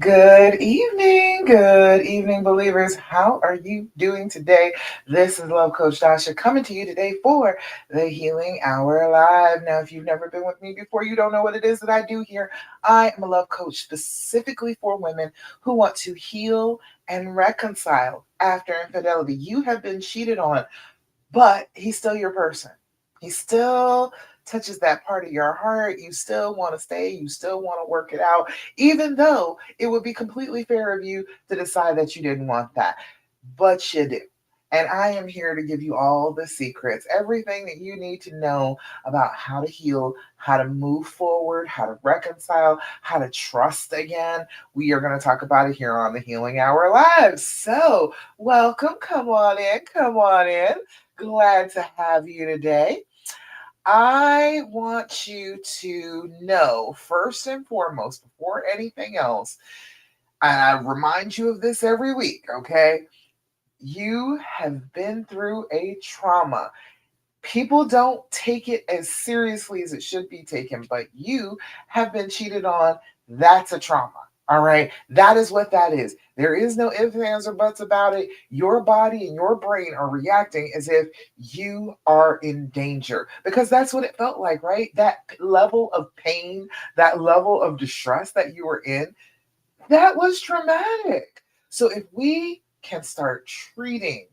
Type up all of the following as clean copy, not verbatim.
Good evening, believers. How are you doing today? This is Love Coach Dasha coming to you today for the Healing Hour Live. Now, if you've never been with me before, you don't know what it is that I do here. I am a love coach specifically for women who want to heal and reconcile after infidelity. You have been cheated on, but he's still your person. He still touches that part of your heart. You still want to stay. You still want to work it out, even though it would be completely fair of you to decide that you didn't want that. But you do. And I am here to give you all the secrets, everything that you need to know about how to heal, how to move forward, how to reconcile, how to trust again. We are going to talk about it here on the Healing Hour Live. So, welcome. Come on in. Come on in. Glad to have you today. I want you to know, first and foremost, before anything else, and I remind you of this every week, okay? You have been through a trauma. People don't take it as seriously as it should be taken, but you have been cheated on. That's a trauma. All right. That is what that is. There is no ifs, ands, or buts about it. Your body and your brain are reacting as if you are in danger because that's what it felt like, right? That level of pain, that level of distress that you were in, that was traumatic. So if we can start treating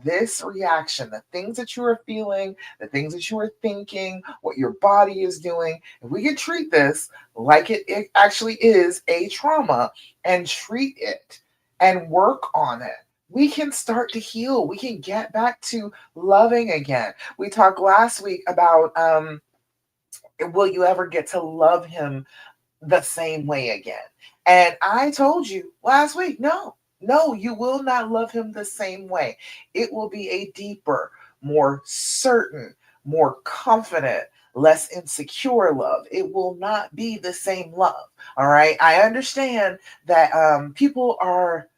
this reaction, the things that you are feeling, the things that you are thinking, what your body is doing, if we can treat this like it actually is a trauma and treat it and work on it, we can start to heal. We can get back to loving again. We talked last week about will you ever get to love him the same way again? And I told you last week, no, you will not love him the same way. It will be a deeper, more certain, more confident, less insecure love. It will not be the same love. All right. I understand that people are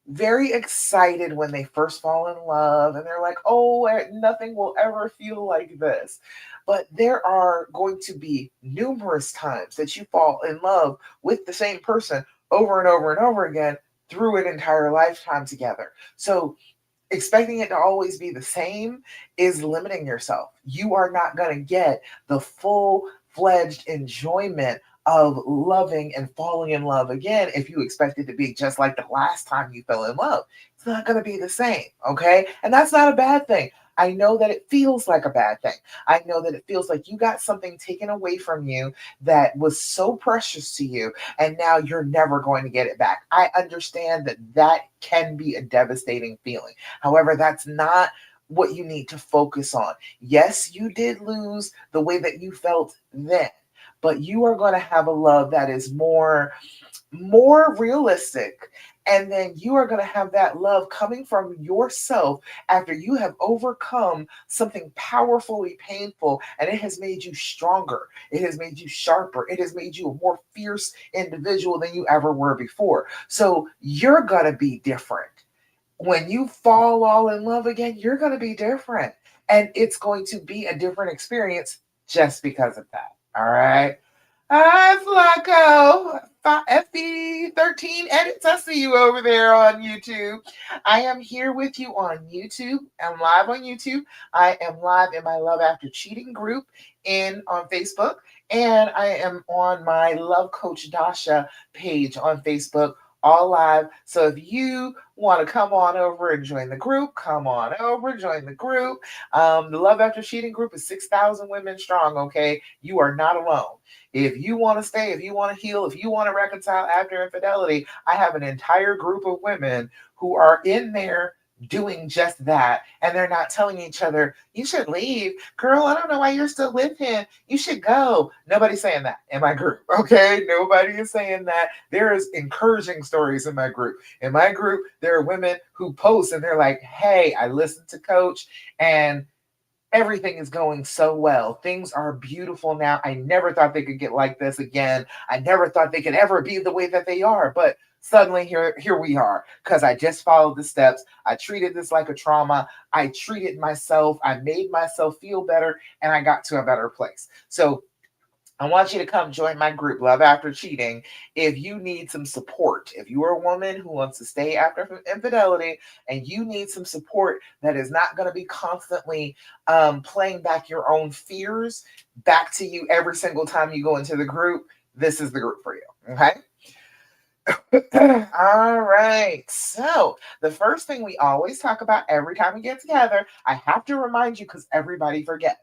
very excited when they first fall in love and they're like, oh, nothing will ever feel like this. But there are going to be numerous times that you fall in love with the same person over and over and over again through an entire lifetime together. So expecting it to always be the same is limiting yourself. You are not going to get the full fledged enjoyment of loving and falling in love again if you expect it to be just like the last time you fell in love. It's not going to be the same, okay? And that's not a bad thing. I know that it feels like a bad thing. I know that it feels like you got something taken away from you that was so precious to you, and now you're never going to get it back. I understand that that can be a devastating feeling. However, that's not what you need to focus on. Yes, you did lose the way that you felt then, but you are going to have a love that is more realistic, and then you are going to have that love coming from yourself after you have overcome something powerfully painful, and it has made you stronger, it has made you sharper, it has made you a more fierce individual than you ever were before. So you're going to be different when you fall all in love again. You're going to be different, and it's going to be a different experience just because of that. All right. Hi, Flacco. FB13 edits. I see you over there on YouTube. I am here with you on YouTube. I'm live on YouTube. I am live in my Love After Cheating group on Facebook. And I am on my Love Coach Dasha page on Facebook, all live. So if you want to come on over and join the group, come on over, join the group. The Love After Cheating group is 6,000 women strong, okay? You are not alone. If you want to stay, if you want to heal, if you want to reconcile after infidelity, I have an entire group of women who are in there doing just that. And they're not telling each other, you should leave. Girl, I don't know why you're still with him. You should go. Nobody's saying that in my group, okay? Nobody is saying that. There is encouraging stories in my group. In my group, there are women who post and they're like, hey, I listened to Coach and everything is going so well. Things are beautiful now. I never thought they could get like this again. I never thought they could ever be the way that they are. But suddenly here we are because I just followed the steps. I treated this like a trauma. I treated myself. I made myself feel better and I got to a better place. So I want you to come join my group, Love After Cheating, if you need some support. If you are a woman who wants to stay after infidelity and you need some support that is not going to be constantly playing back your own fears back to you every single time you go into the group, this is the group for you. Okay. All right. So, the first thing we always talk about every time we get together, I have to remind you because everybody forgets.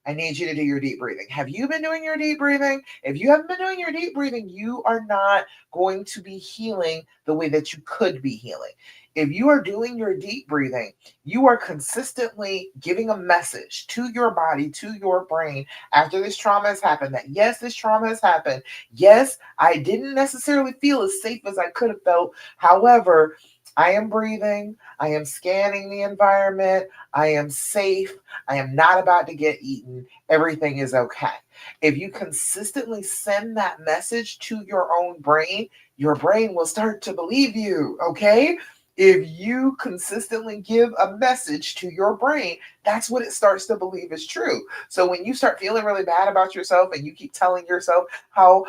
I need you to do your deep breathing. Have you been doing your deep breathing? If you haven't been doing your deep breathing, you are not going to be healing the way that you could be healing. If you are doing your deep breathing, you are consistently giving a message to your body, to your brain after this trauma has happened that yes, this trauma has happened. Yes, I didn't necessarily feel as safe as I could have felt. However, I am breathing. I am scanning the environment. I am safe. I am not about to get eaten. Everything is okay. If you consistently send that message to your brain will start to believe you, okay? If you consistently give a message to your brain, that's what it starts to believe is true. So when you start feeling really bad about yourself and you keep telling yourself how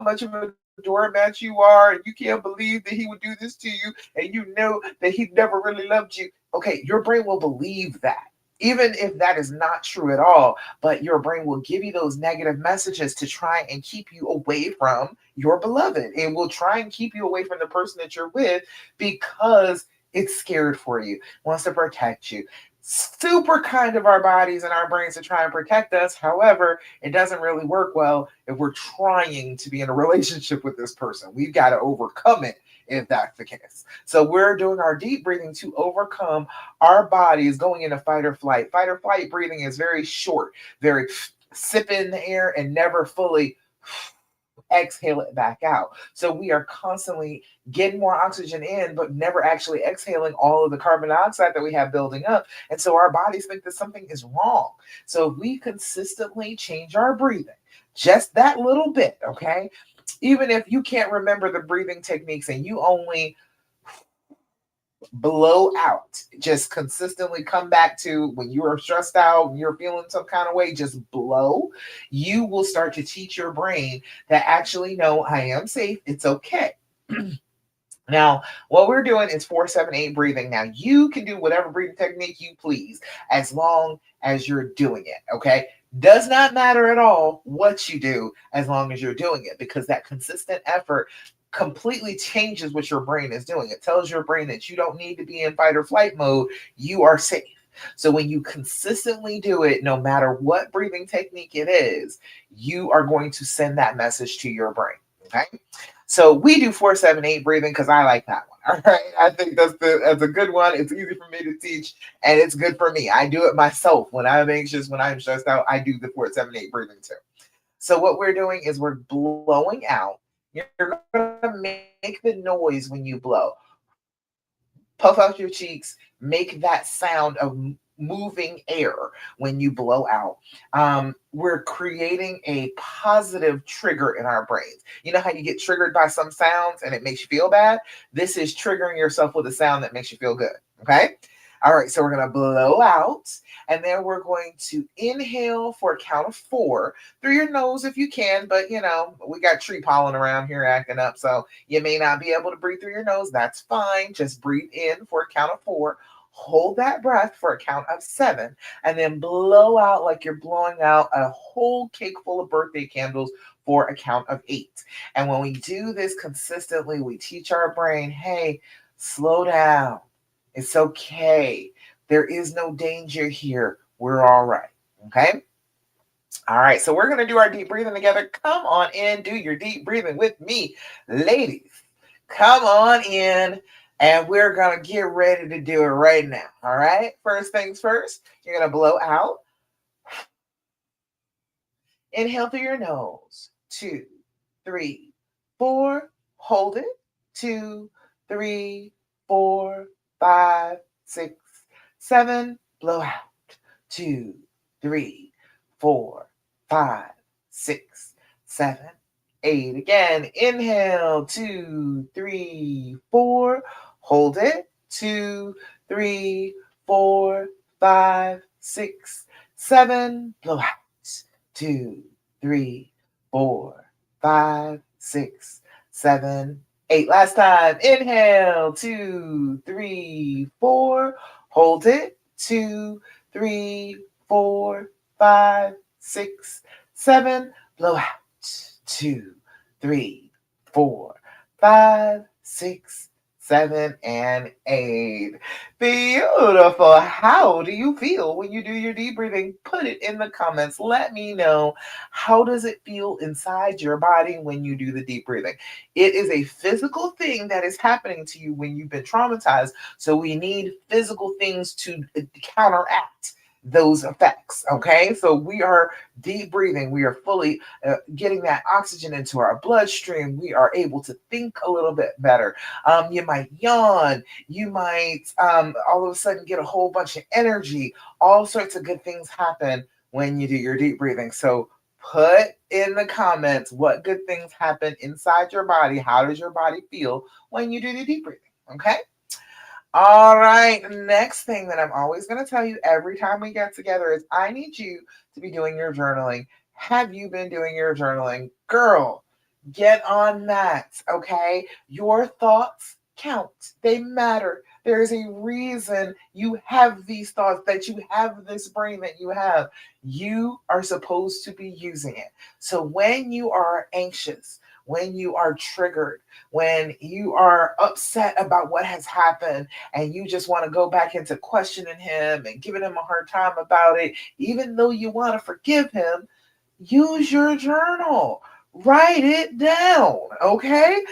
much of a doormat you are, and you can't believe that he would do this to you, and you know that he never really loved you, okay, your brain will believe that even if that is not true at all, but your brain will give you those negative messages to try and keep you away from your beloved. It will try and keep you away from the person that you're with because it's scared for you, wants to protect you. Super kind of our bodies and our brains to try and protect us. However, it doesn't really work well if we're trying to be in a relationship with this person. We've got to overcome it if that's the case. So we're doing our deep breathing to overcome our bodies going into fight or flight. Fight or flight breathing is very short, very sip in the air and never fully exhale it back out. So we are constantly getting more oxygen in, but never actually exhaling all of the carbon dioxide that we have building up. And so our bodies think that something is wrong. So if we consistently change our breathing, just that little bit, okay? Even if you can't remember the breathing techniques and you only blow out, just consistently come back to when you are stressed out and you're feeling some kind of way, just blow. You will start to teach your brain that actually, no, I am safe. It's okay. Now, what we're doing is 478 breathing. Now, you can do whatever breathing technique you please as long as you're doing it. Okay. Does not matter at all what you do as long as you're doing it because that consistent effort completely changes what your brain is doing. It tells your brain that you don't need to be in fight or flight mode. You are safe. So when you consistently do it, no matter what breathing technique it is, you are going to send that message to your brain. Okay. So we do 478 breathing because I like that one. All right. I think that's a good one. It's easy for me to teach and it's good for me. I do it myself when I'm anxious, when I'm stressed out. I do the 478 breathing too. So what we're doing is we're blowing out. You're gonna make the noise when you blow. Puff out your cheeks, make that sound of moving air when you blow out. We're creating a positive trigger in our brains. You know how you get triggered by some sounds and it makes you feel bad? This is triggering yourself with a sound that makes you feel good. Okay. All right. So we're going to blow out and then we're going to inhale for a count of four through your nose if you can. But, we got tree pollen around here acting up. So you may not be able to breathe through your nose. That's fine. Just breathe in for a count of four. Hold that breath for a count of seven and then blow out like you're blowing out a whole cake full of birthday candles for a count of eight. And when we do this consistently, we teach our brain, hey, slow down. It's okay. There is no danger here. We're all right. Okay. All right. So we're going to do our deep breathing together. Come on in. Do your deep breathing with me, ladies. Come on in. And we're going to get ready to do it right now. All right. First things first, you're going to blow out. Inhale through your nose. 2, 3, 4. Hold it. 2, 3, 4, 5, 6, 7. Blow out. 2, 3, 4, 5, 6, 7, 8. Again, inhale. 2, 3, 4. Hold it. 2, 3, 4, 5, 6, 7. Blow out. 2, 3, four, five, six, seven, eight. Last time. Inhale. Two, three, four. Hold it. Two, three, four, five, six, seven. Blow out. Two, three, four, five, six, seven, and eight. Beautiful. How do you feel when you do your deep breathing? Put it in the comments. Let me know. How does it feel inside your body when you do the deep breathing? It is a physical thing that is happening to you when you've been traumatized. So we need physical things to counteract those effects. Okay. So we are deep breathing. We are fully getting that oxygen into our bloodstream. We are able to think a little bit better. You might yawn. You might all of a sudden get a whole bunch of energy. All sorts of good things happen when you do your deep breathing. So put in the comments what good things happen inside your body. How does your body feel when you do the deep breathing? Okay. All right. Next thing that I'm always going to tell you every time we get together is I need you to be doing your journaling. Have you been doing your journaling? Girl, get on that. Okay. Your thoughts count, they matter. There is a reason you have these thoughts, that you have this brain that you have. You are supposed to be using it. So when you are anxious, when you are triggered, when you are upset about what has happened, and you just want to go back into questioning him and giving him a hard time about it, even though you want to forgive him, use your journal. Write it down, okay?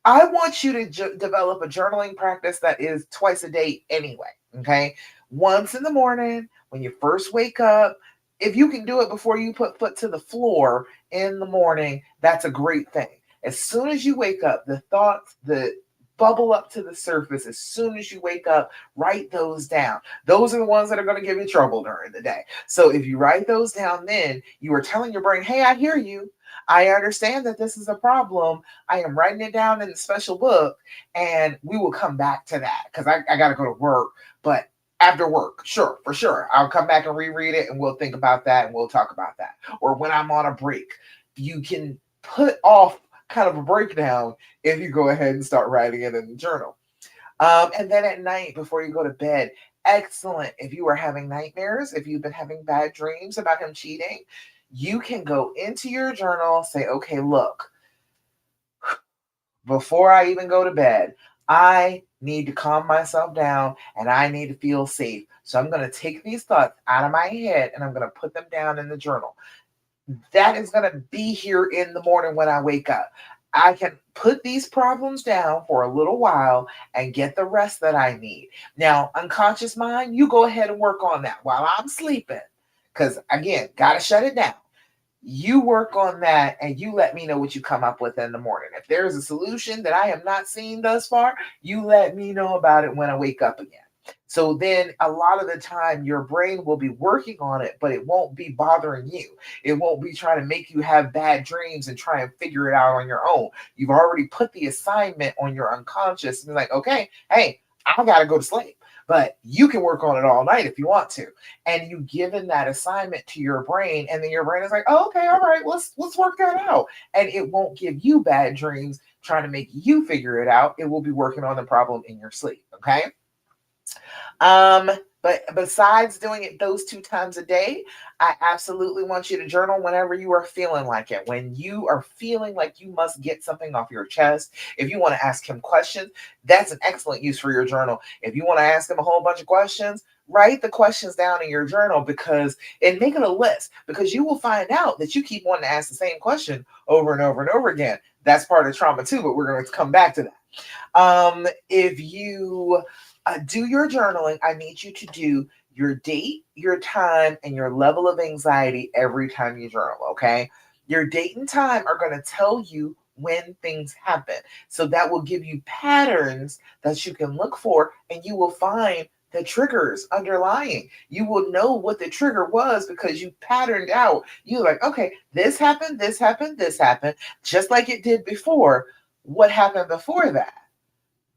I want you to develop a journaling practice that is twice a day anyway, okay? Once in the morning when you first wake up. If you can do it before you put foot to the floor in the morning, that's a great thing. As soon as you wake up, the thoughts, the bubble up to the surface as soon as you wake up, write those down. Those are the ones that are going to give you trouble during the day. So if you write those down, then you are telling your brain, hey, I hear you. I understand that this is a problem. I am writing it down in a special book, and we will come back to that because I got to go to work. But after work, sure, for sure, I'll come back and reread it, and we'll think about that, and we'll talk about that. Or when I'm on a break, you can put off kind of a breakdown if you go ahead and start writing it in the journal. And then at night before you go to bed, excellent. If you are having nightmares, if you've been having bad dreams about him cheating, you can go into your journal, say, okay, look, before I even go to bed, I need to calm myself down and I need to feel safe. So I'm going to take these thoughts out of my head and I'm going to put them down in the journal. That is going to be here in the morning when I wake up. I can put these problems down for a little while and get the rest that I need. Now, unconscious mind, you go ahead and work on that while I'm sleeping. Because again, got to shut it down. You work on that and you let me know what you come up with in the morning. If there is a solution that I have not seen thus far, you let me know about it when I wake up again. So then a lot of the time your brain will be working on it, but it won't be bothering you. It won't be trying to make you have bad dreams and try and figure it out on your own. You've already put the assignment on your unconscious and be like, okay, hey, I got to go to sleep. But you can work on it all night if you want to. And you given that assignment to your brain, and then your brain is like, oh, okay, all right, let's work that out. And it won't give you bad dreams trying to make you figure it out. It will be working on the problem in your sleep. Okay. Um, but besides doing it those 2 times a day, I absolutely want you to journal whenever you are feeling like it. When you are feeling like you must get something off your chest, if you want to ask him questions, that's an excellent use for your journal. If you want to ask him a whole bunch of questions, write the questions down in your journal because and make it a list because you will find out that you keep wanting to ask the same question over and over and over again. That's part of trauma too, but we're going to come back to that. If you do your journaling, I need you to do your date, your time, and your level of anxiety every time you journal, okay? Your date and time are going to tell you when things happen. So that will give you patterns that you can look for, and you will find the triggers underlying. You will know what the trigger was because you patterned out. You're like, okay, this happened, this happened, this happened, just like it did before. What happened before that?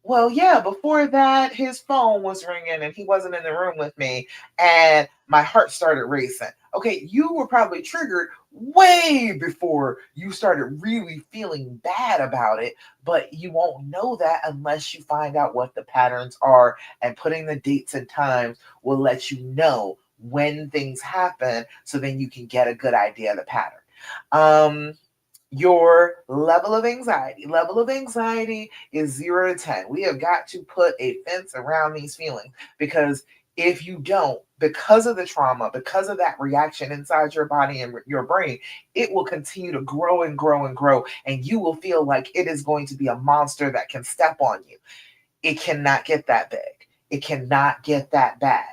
Well, yeah, before that, his phone was ringing and he wasn't in the room with me, and my heart started racing. Okay, you were probably triggered way before you started really feeling bad about it, but you won't know that unless you find out what the patterns are, and putting the dates and times will let you know when things happen so then you can get a good idea of the pattern. Um, your level of anxiety. Level of anxiety is 0 to 10. We have got to put a fence around these feelings, because if you don't, because of the trauma, because of that reaction inside your body and your brain, it will continue to grow and grow and grow. And you will feel like it is going to be a monster that can step on you. It cannot get that big. It cannot get that bad.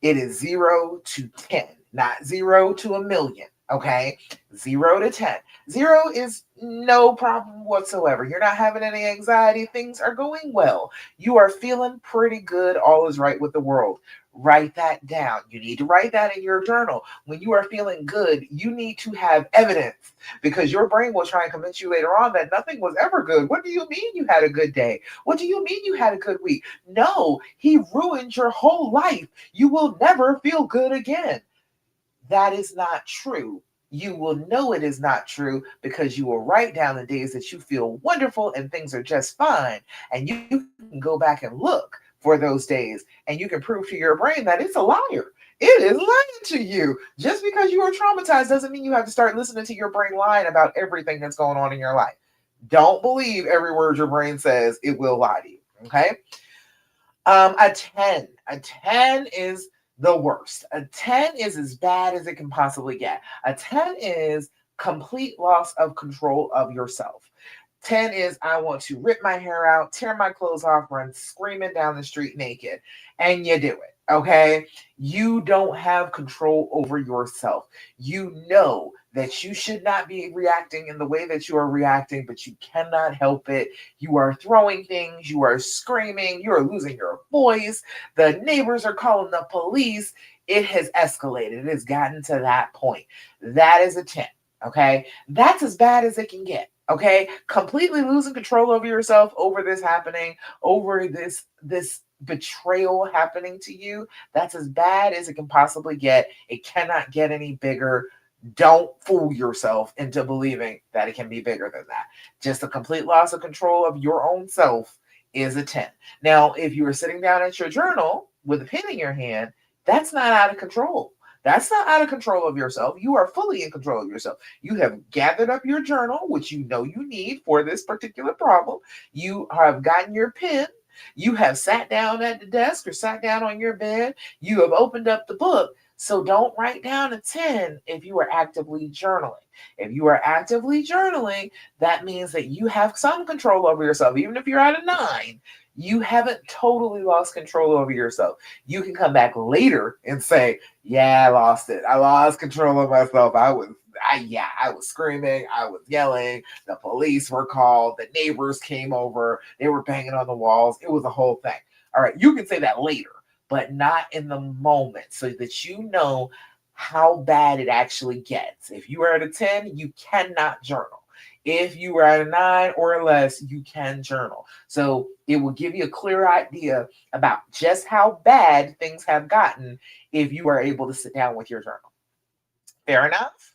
It is 0 to 10, not 0 to 1,000,000. Okay. 0 to 10. Zero is no problem whatsoever. You're not having any anxiety. Things are going well. You are feeling pretty good. All is right with the world. Write that down. You need to write that in your journal. When you are feeling good, you need to have evidence, because your brain will try and convince you later on that nothing was ever good. What do you mean you had a good day? What do you mean you had a good week? No, he ruined your whole life. You will never feel good again. That is not true. You will know it is not true because you will write down the days that you feel wonderful and things are just fine. And you can go back and look for those days, and you can prove to your brain that it's a liar. It is lying to you. Just because you are traumatized doesn't mean you have to start listening to your brain lying about everything that's going on in your life. Don't believe every word your brain says, it will lie to you. Okay. A 10. A 10 is the worst. A 10 is as bad as it can possibly get. A 10 is complete loss of control of yourself. 10 is I want to rip my hair out, tear my clothes off, run screaming down the street naked. And you do it. Okay. You don't have control over yourself. You know that you should not be reacting in the way that you are reacting, but you cannot help it. You are throwing things, you are screaming, you are losing your voice. The neighbors are calling the police. It has escalated. It has gotten to that point. That is a 10. Okay. That's as bad as it can get. Okay. Completely losing control over yourself, over this happening, over this betrayal happening to you. That's as bad as it can possibly get. It cannot get any bigger. Don't fool yourself into believing that it can be bigger than that. Just a complete loss of control of your own self is a 10. Now, if you were sitting down at your journal with a pen in your hand, that's not out of control. That's not out of control of yourself. You are fully in control of yourself. You have gathered up your journal, which you know you need for this particular problem. You have gotten your pen. You have sat down at the desk or sat down on your bed. You have opened up the book. So don't write down a 10 if you are actively journaling. If you are actively journaling, that means that you have some control over yourself. Even if you're at a 9, you haven't totally lost control over yourself. You can come back later and say, yeah, I lost it. I lost control of myself. I was screaming. I was yelling. The police were called. The neighbors came over. They were banging on the walls. It was a whole thing. All right. You can say that later, but not in the moment, so that you know how bad it actually gets. If you are at a 10, you cannot journal. If you are at a 9 or less, you can journal. So it will give you a clear idea about just how bad things have gotten if you are able to sit down with your journal. Fair enough?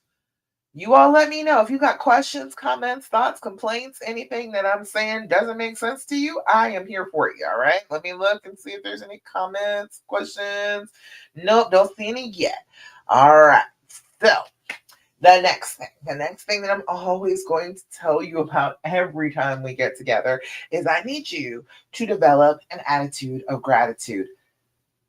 You all let me know if you got questions, comments, thoughts, complaints, anything that I'm saying doesn't make sense to you. I am here for you. All right. Let me look and see if there's any comments, questions. Nope, don't see any yet. All right. So the next thing that I'm always going to tell you about every time we get together is I need you to develop an attitude of gratitude.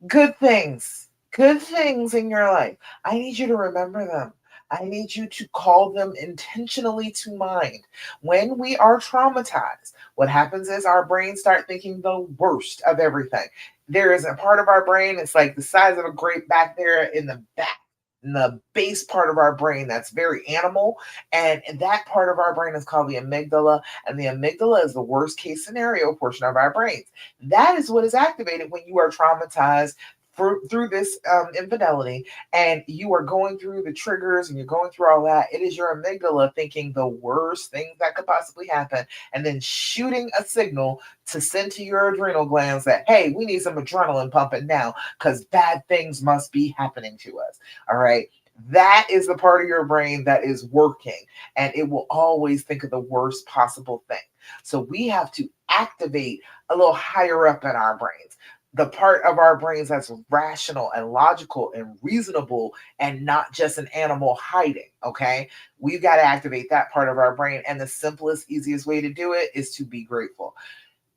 Good things in your life. I need you to remember them. I need you to call them intentionally to mind. When we are traumatized, what happens is our brains start thinking the worst of everything. There is a part of our brain, it's like the size of a grape back there in the back, in the base part of our brain that's very animal. And that part of our brain is called the amygdala. And the amygdala is the worst case scenario portion of our brains. That is what is activated when you are traumatized through this infidelity, and you are going through the triggers and you're going through all that. It is your amygdala thinking the worst things that could possibly happen, and then shooting a signal to send to your adrenal glands that, hey, we need some adrenaline pumping now because bad things must be happening to us. All right. That is the part of your brain that is working, and it will always think of the worst possible thing. So we have to activate a little higher up in our brains. The part of our brains that's rational and logical and reasonable and not just an animal hiding. Okay. We've got to activate that part of our brain. And the simplest, easiest way to do it is to be grateful,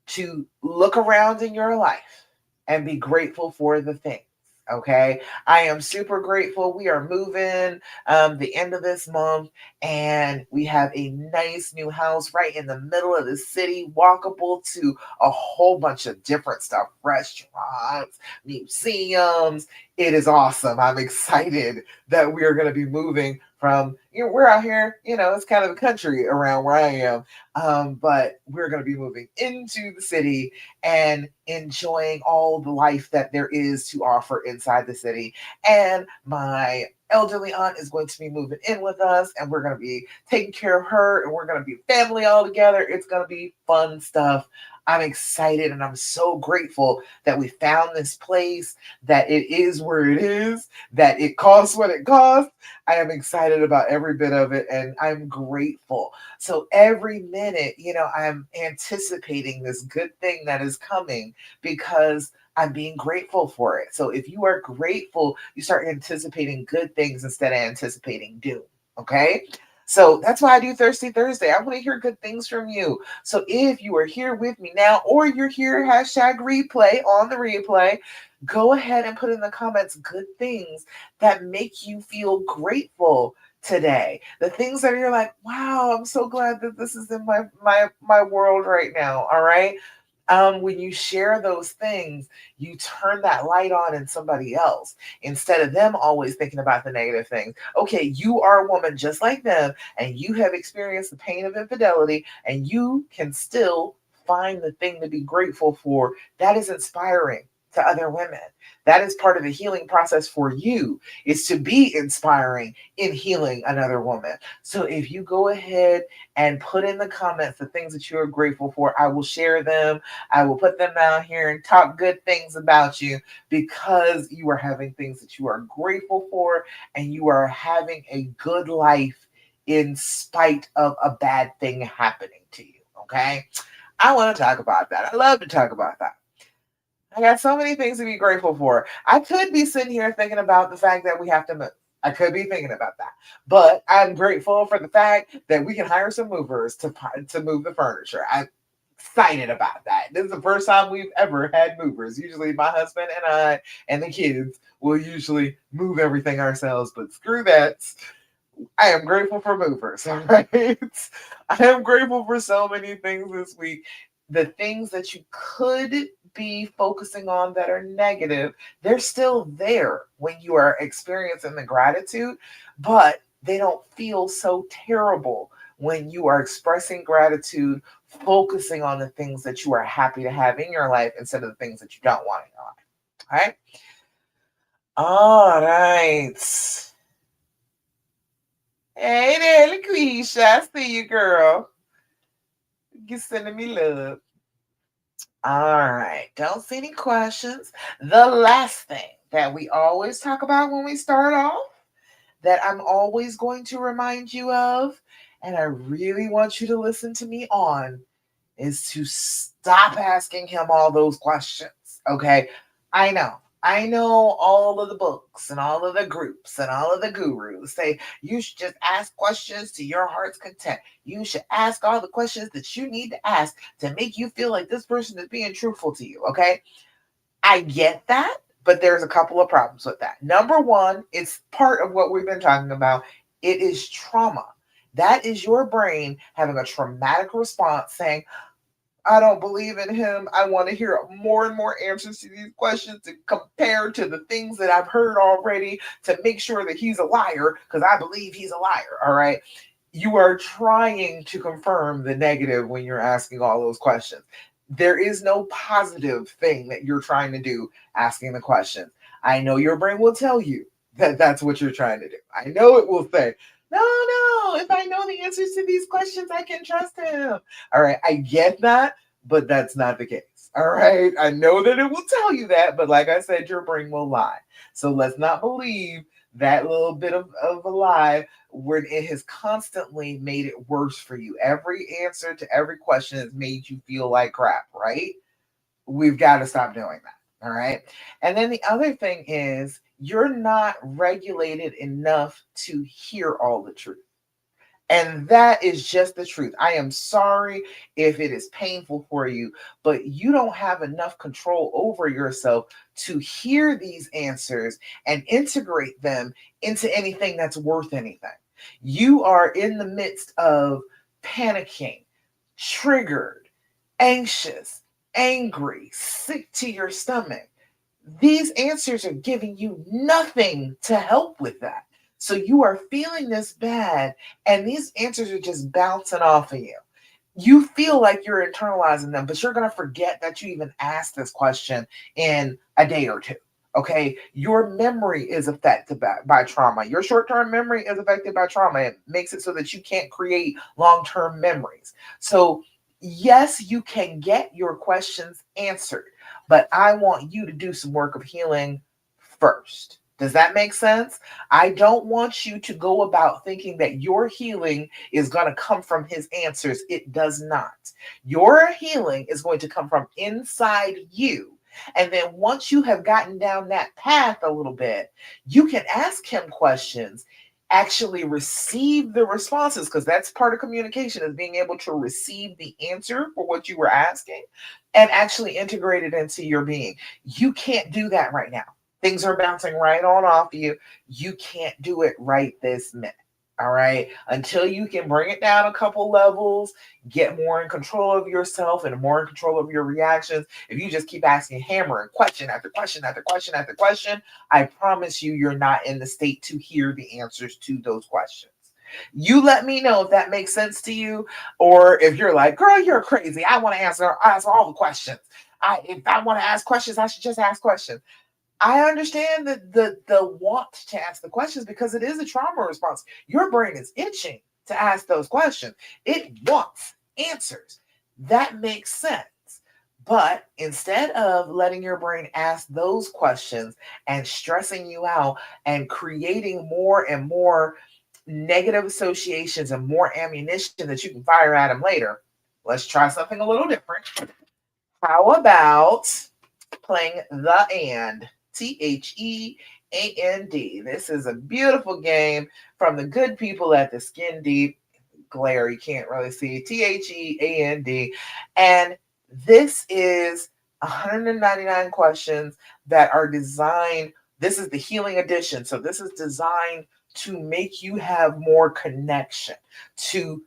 to look around in your life and be grateful for the things. Okay. I am super grateful. We are moving the end of this month, and we have a nice new house right in the middle of the city, walkable to a whole bunch of different stuff, restaurants, museums. It is awesome. I'm excited that we are going to be moving from, we're out here, it's kind of the country around where I am, but we're going to be moving into the city and enjoying all the life that there is to offer inside the city. And my elderly aunt is going to be moving in with us, and we're going to be taking care of her, and we're going to be family all together. It's going to be fun stuff. I'm excited, and I'm so grateful that we found this place, that it is where it is, that it costs what it costs. I am excited about every bit of it, and I'm grateful. So every minute, I'm anticipating this good thing that is coming because I'm being grateful for it. So if you are grateful, you start anticipating good things instead of anticipating doom. Okay. So that's why I do Thirsty Thursday. I want to hear good things from you. So if you are here with me now, or you're here, hashtag replay on the replay, go ahead and put in the comments good things that make you feel grateful today. The things that you're like, wow, I'm so glad that this is in my world right now. All right. When you share those things, you turn that light on in somebody else instead of them always thinking about the negative things. Okay, you are a woman just like them, and you have experienced the pain of infidelity, and you can still find the thing to be grateful for. That is inspiring to other women. That is part of the healing process for you, is to be inspiring in healing another woman. So if you go ahead and put in the comments the things that you are grateful for, I will share them. I will put them out here and talk good things about you, because you are having things that you are grateful for, and you are having a good life in spite of a bad thing happening to you. Okay. I want to talk about that. I love to talk about that. I got so many things to be grateful for. I could be sitting here thinking about the fact that we have to move. I could be thinking about that, but I'm grateful for the fact that we can hire some movers to move the furniture. I'm excited about that. This is the first time we've ever had movers. Usually, my husband and I and the kids will usually move everything ourselves, but screw that. I am grateful for movers. All right. I am grateful for so many things this week. The things that you could be focusing on that are negative, they're still there when you are experiencing the gratitude, but they don't feel so terrible when you are expressing gratitude, focusing on the things that you are happy to have in your life instead of the things that you don't want in your life. All right. All right. Hey there, LaQuisha. I see you, girl. You sending me love. All right. Don't see any questions. The last thing that we always talk about when we start off, that I'm always going to remind you of, and I really want you to listen to me on, is to stop asking him all those questions. Okay. I know. I know all of the books and all of the groups and all of the gurus say you should just ask questions to your heart's content. You should ask all the questions that you need to ask to make you feel like this person is being truthful to you. Okay. I get that, but there's a couple of problems with that. Number one, it's part of what we've been talking about. It is trauma. That is your brain having a traumatic response saying, I don't believe in him. I want to hear more and more answers to these questions to compare to the things that I've heard already to make sure that he's a liar because I believe he's a liar. All right. You are trying to confirm the negative when you're asking all those questions. There is no positive thing that you're trying to do asking the questions. I know your brain will tell you that that's what you're trying to do. I know it will say, no, no, if I know the answers to these questions, I can trust him. All right, I get that, but that's not the case. All right, I know that it will tell you that, but like I said, your brain will lie. So let's not believe that little bit of a lie where it has constantly made it worse for you. Every answer to every question has made you feel like crap, right? We've got to stop doing that. All right. And then the other thing is you're not regulated enough to hear all the truth. And that is just the truth. I am sorry if it is painful for you, but you don't have enough control over yourself to hear these answers and integrate them into anything that's worth anything. You are in the midst of panicking, triggered, anxious, angry, sick to your stomach. These answers are giving you nothing to help with that. So you are feeling this bad, and these answers are just bouncing off of you. You feel like you're internalizing them, but you're going to forget that you even asked this question in a day or two. Okay. Your memory is affected by trauma. Your short term memory is affected by trauma. It makes it so that you can't create long term memories. So, yes, you can get your questions answered, but I want you to do some work of healing first. Does that make sense? I don't want you to go about thinking that your healing is going to come from his answers. It does not. Your healing is going to come from inside you. And then once you have gotten down that path a little bit, you can ask him questions, actually receive the responses, because that's part of communication, is being able to receive the answer for what you were asking and actually integrate it into your being. You can't do that right now. Things are bouncing right on off you. You can't do it right this minute. All right. Until you can bring it down a couple levels, get more in control of yourself and more in control of your reactions. If you just keep asking, hammering question after question after question after question, I promise you, you're not in the state to hear the answers to those questions. You let me know if that makes sense to you, or if you're like, girl, you're crazy. I want to answer all the questions. If I want to ask questions, I should just ask questions. I understand the want to ask the questions because it is a trauma response. Your brain is itching to ask those questions. It wants answers. That makes sense. But instead of letting your brain ask those questions and stressing you out and creating more and more negative associations and more ammunition that you can fire at them later, let's try something a little different. How about playing the and? THEAND. This is a beautiful game from the good people at the Skin Deep. Glare, you can't really see. THEAND. And this is 199 questions that are designed. This is the healing edition. So this is designed to make you have more connection, to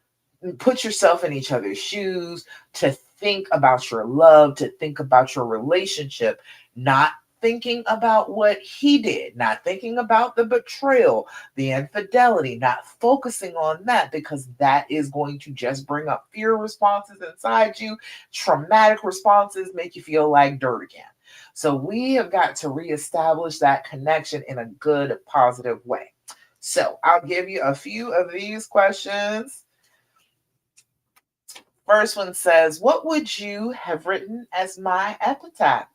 put yourself in each other's shoes, to think about your love, to think about your relationship, not thinking about what he did, not thinking about the betrayal, the infidelity, not focusing on that, because that is going to just bring up fear responses inside you, traumatic responses, make you feel like dirt again. So we have got to reestablish that connection in a good, positive way. So I'll give you a few of these questions. First one says, what would you have written as my epitaph?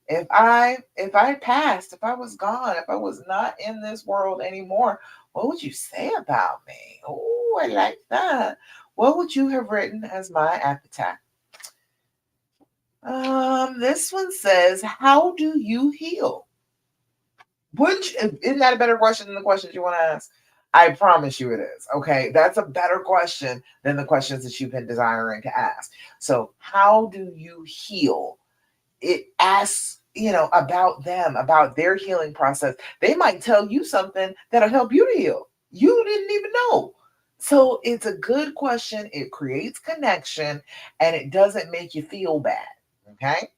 If I passed, if I was gone, if I was not in this world anymore, what would you say about me? Oh, I like that. What would you have written as my epitaph? This one says, how do you heal? Isn't that a better question than the questions you want to ask? I promise you it is. Okay. That's a better question than the questions that you've been desiring to ask. So, how do you heal? It asks, about them, about their healing process. They might tell you something that'll help you to heal. You didn't even know. So, it's a good question. It creates connection and it doesn't make you feel bad. Okay.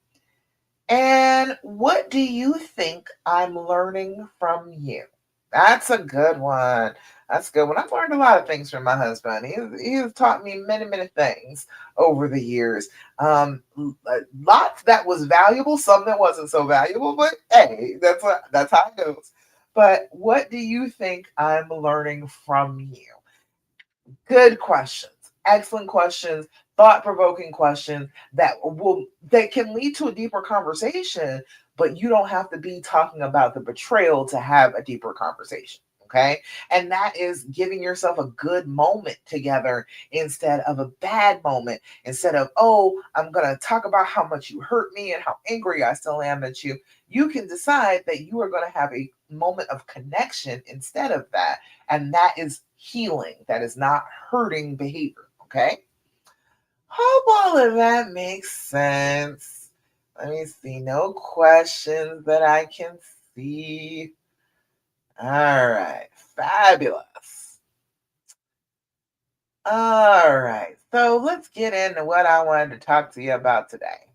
And what do you think I'm learning from you? That's a good one. That's a good one. I've learned a lot of things from my husband. He has taught me many, many things over the years. Lots that was valuable, some that wasn't so valuable, but hey, that's how it goes. But what do you think I'm learning from you? Good questions. Excellent questions, thought-provoking questions that can lead to a deeper conversation, but you don't have to be talking about the betrayal to have a deeper conversation. Okay. And that is giving yourself a good moment together instead of a bad moment. Instead of, oh, I'm going to talk about how much you hurt me and how angry I still am at you. You can decide that you are going to have a moment of connection instead of that. And that is healing. That is not hurting behavior. Okay. Hope all of that makes sense. Let me see. No questions that I can see. All right. Fabulous. All right. So let's get into what I wanted to talk to you about today.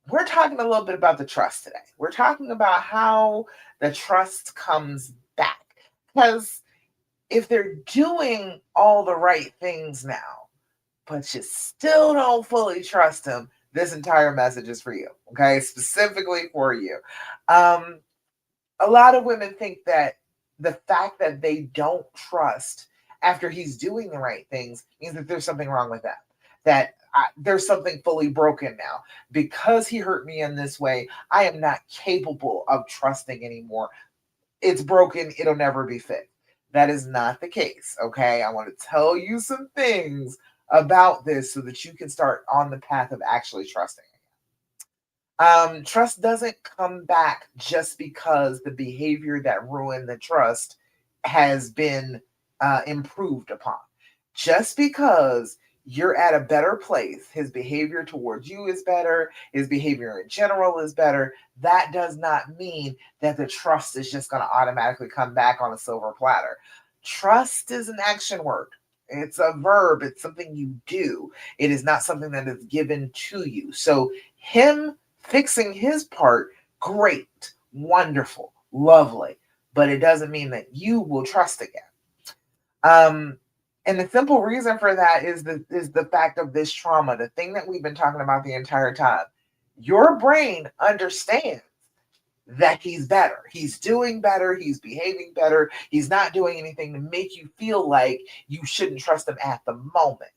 We're talking a little bit about the trust today. We're talking about how the trust comes back. Because if they're doing all the right things now, but you still don't fully trust them, this entire message is for you. Okay. Specifically for you. Um, a lot of women think that the fact that they don't trust after he's doing the right things means that there's something wrong with them, that there's something fully broken now. Because he hurt me in this way, I am not capable of trusting anymore. It's broken, it'll never be fixed. That is not the case. Okay. I want to tell you some things about this so that you can start on the path of actually trusting. Trust doesn't come back just because the behavior that ruined the trust has been improved upon. Just because you're at a better place, his behavior towards you is better, his behavior in general is better, that does not mean that the trust is just going to automatically come back on a silver platter. Trust is an action word. It's a verb. It's something you do. It is not something that is given to you. So, him fixing his part, great, wonderful, lovely, but it doesn't mean that you will trust again. And the simple reason for that is the fact of this trauma, the thing that we've been talking about the entire time. Your brain understands that he's better. He's doing better. He's behaving better. He's not doing anything to make you feel like you shouldn't trust him at the moment.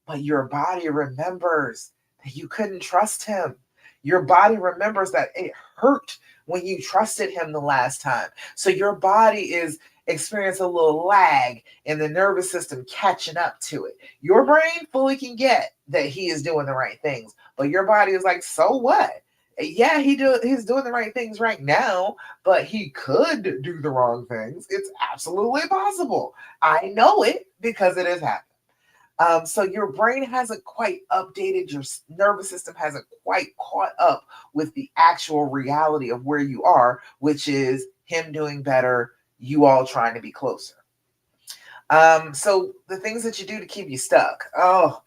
But your body remembers that you couldn't trust him. Your body remembers that it hurt when you trusted him the last time. So your body is experiencing a little lag in the nervous system catching up to it. Your brain fully can get that he is doing the right things, but your body is like, so what? Yeah, he's doing the right things right now, but he could do the wrong things. It's absolutely possible. I know it because it has happened. So your brain hasn't quite updated, your nervous system hasn't quite caught up with the actual reality of where you are, which is him doing better, you all trying to be closer. So the things that you do to keep you stuck. Oh,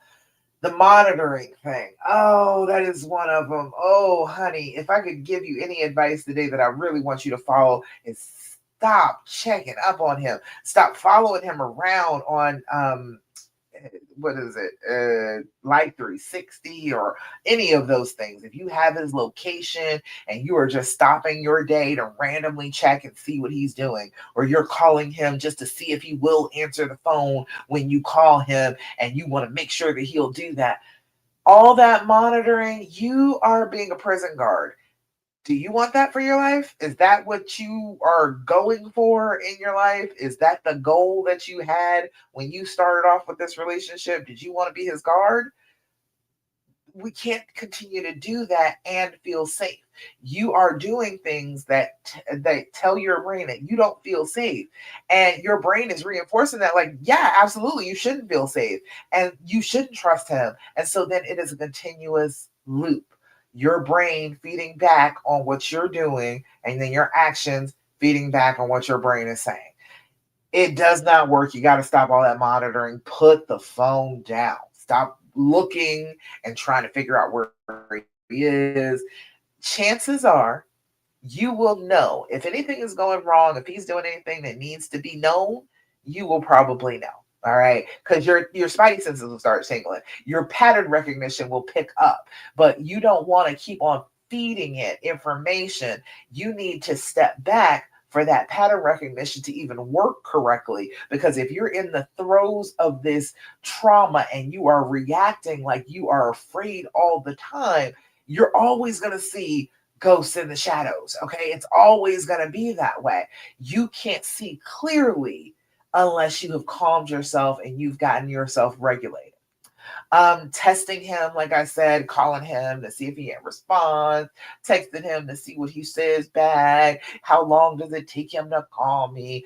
the monitoring thing. Oh, that is one of them. Oh, honey, if I could give you any advice today that I really want you to follow is stop checking up on him. Stop following him around on what is it, Life 360 or any of those things. If you have his location and you are just stopping your day to randomly check and see what he's doing, or you're calling him just to see if he will answer the phone when you call him and you want to make sure that he'll do that, all that monitoring, you are being a prison guard. Do you want that for your life? Is that what you are going for in your life? Is that the goal that you had when you started off with this relationship? Did you want to be his guard? We can't continue to do that and feel safe. You are doing things that tell your brain that you don't feel safe, and your brain is reinforcing that, like, yeah, absolutely, you shouldn't feel safe, and you shouldn't trust him. And so then it is a continuous loop. Your brain feeding back on what you're doing, and then your actions feeding back on what your brain is saying. It does not work. You got to stop all that monitoring. Put the phone down. Stop looking and trying to figure out where he is. Chances are you will know if anything is going wrong, if he's doing anything that needs to be known, you will probably know. All right, because your spidey senses will start tingling. Your pattern recognition will pick up, but you don't want to keep on feeding it information. You need to step back for that pattern recognition to even work correctly. Because if you're in the throes of this trauma and you are reacting like you are afraid all the time, you're always going to see ghosts in the shadows. Okay. It's always going to be that way. You can't see clearly unless you have calmed yourself and you've gotten yourself regulated. Testing him, like I said, calling him to see if he responds, texting him to see what he says back. How long does it take him to call me?